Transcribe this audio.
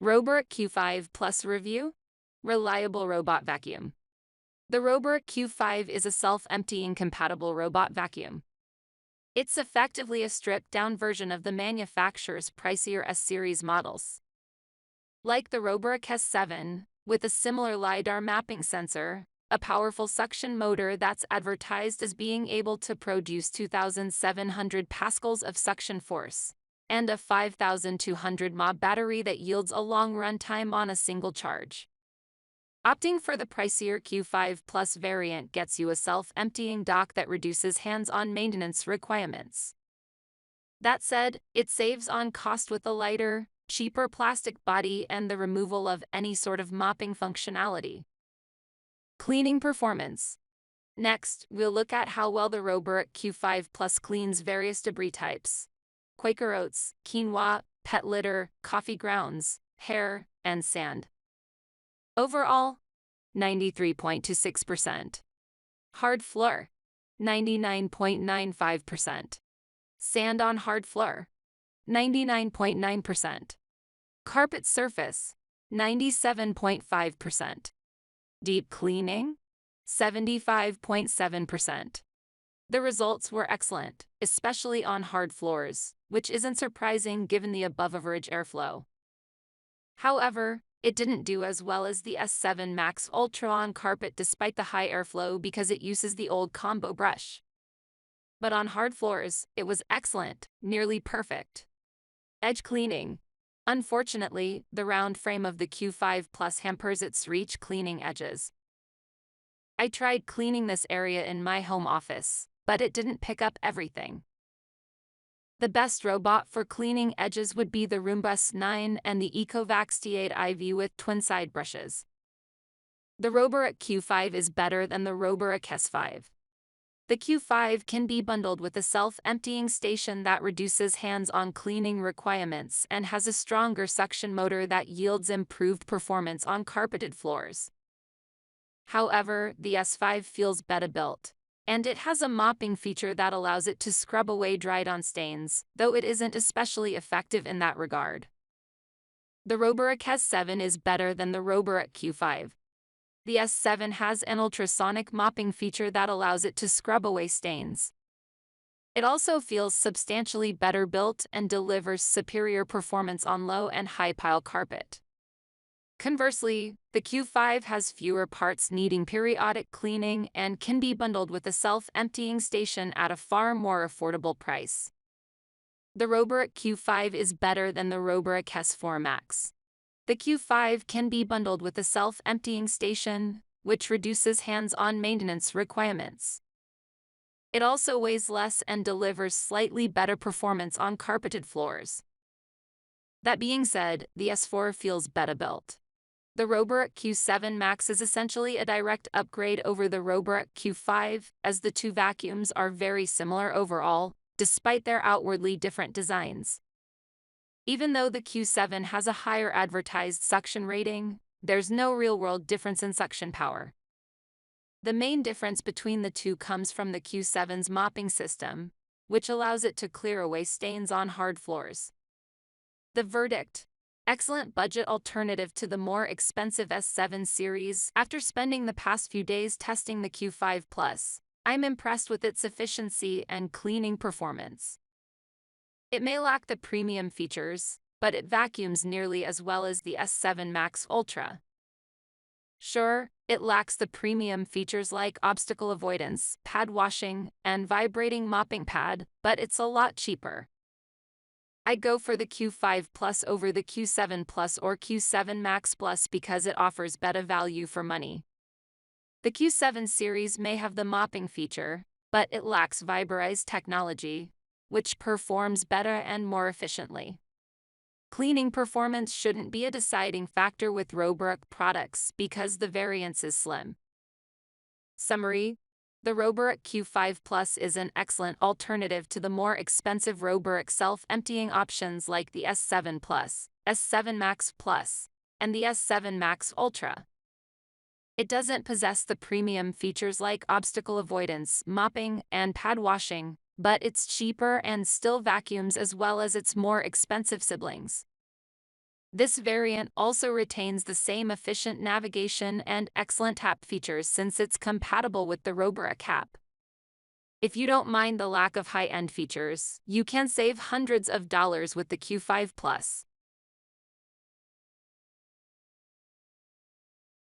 Roborock Q5 Plus Review. Reliable Robot Vacuum. The Roborock Q5 is a self-emptying compatible robot vacuum. It's effectively a stripped-down version of the manufacturer's pricier S-series models. Like the Roborock S7, with a similar LIDAR mapping sensor, a powerful suction motor that's advertised as being able to produce 2,700 pascals of suction force, and a 5,200 mAh battery that yields a long runtime on a single charge. Opting for the pricier Q5 Plus variant gets you a self-emptying dock that reduces hands-on maintenance requirements. That said, it saves on cost with a lighter, cheaper plastic body and the removal of any sort of mopping functionality. Cleaning performance. Next, we'll look at how well the Roborock Q5 Plus cleans various debris types: quaker oats, quinoa, pet litter, coffee grounds, hair, and sand. Overall, 93.26%. Hard floor, 99.95%. Sand on hard floor, 99.9%. Carpet surface, 97.5%. Deep cleaning, 75.7%. The results were excellent, especially on hard floors, which isn't surprising given the above-average airflow. However, it didn't do as well as the S7 Max Ultra on carpet despite the high airflow because it uses the old combo brush. But on hard floors, it was excellent, nearly perfect. Edge cleaning. Unfortunately, the round frame of the Q5 Plus hampers its reach cleaning edges. I tried cleaning this area in my home office, but it didn't pick up everything. The best robot for cleaning edges would be the Roomba S9 and the EcoVax T8 IV with twin-side brushes. The Roborock Q5 is better than the Roborock S5. The Q5 can be bundled with a self-emptying station that reduces hands-on cleaning requirements and has a stronger suction motor that yields improved performance on carpeted floors. However, the S5 feels better built, and it has a mopping feature that allows it to scrub away dried-on stains, though it isn't especially effective in that regard. The Roborock S7 is better than the Roborock Q5. The S7 has an ultrasonic mopping feature that allows it to scrub away stains. It also feels substantially better built and delivers superior performance on low and high-pile carpet. Conversely, the Q5 has fewer parts needing periodic cleaning and can be bundled with a self-emptying station at a far more affordable price. The Roborock Q5 is better than the Roborock S4 Max. The Q5 can be bundled with a self-emptying station, which reduces hands-on maintenance requirements. It also weighs less and delivers slightly better performance on carpeted floors. That being said, the S4 feels better built. The Roborock Q7 Max is essentially a direct upgrade over the Roborock Q5, as the two vacuums are very similar overall, despite their outwardly different designs. Even though the Q7 has a higher advertised suction rating, there's no real-world difference in suction power. The main difference between the two comes from the Q7's mopping system, which allows it to clear away stains on hard floors. The verdict: excellent budget alternative to the more expensive S7 series. After spending the past few days testing the Q5 Plus, I'm impressed with its efficiency and cleaning performance. It may lack the premium features, but it vacuums nearly as well as the S7 Max Ultra. Sure, it lacks the premium features like obstacle avoidance, pad washing, and vibrating mopping pad, but it's a lot cheaper. I'd go for the Q5 Plus over the Q7 Plus or Q7 Max Plus because it offers better value for money. The Q7 series may have the mopping feature, but it lacks Viberize technology, which performs better and more efficiently. Cleaning performance shouldn't be a deciding factor with Roborock products because the variance is slim. Summary: the Roborock Q5 Plus is an excellent alternative to the more expensive Roborock self-emptying options like the S7 Plus, S7 Max Plus, and the S7 Max Ultra. It doesn't possess the premium features like obstacle avoidance, mopping, and pad washing, but it's cheaper and still vacuums as well as its more expensive siblings. This variant also retains the same efficient navigation and excellent app features since it's compatible with the Roborock app. If you don't mind the lack of high-end features, you can save hundreds of dollars with the Q5 Plus.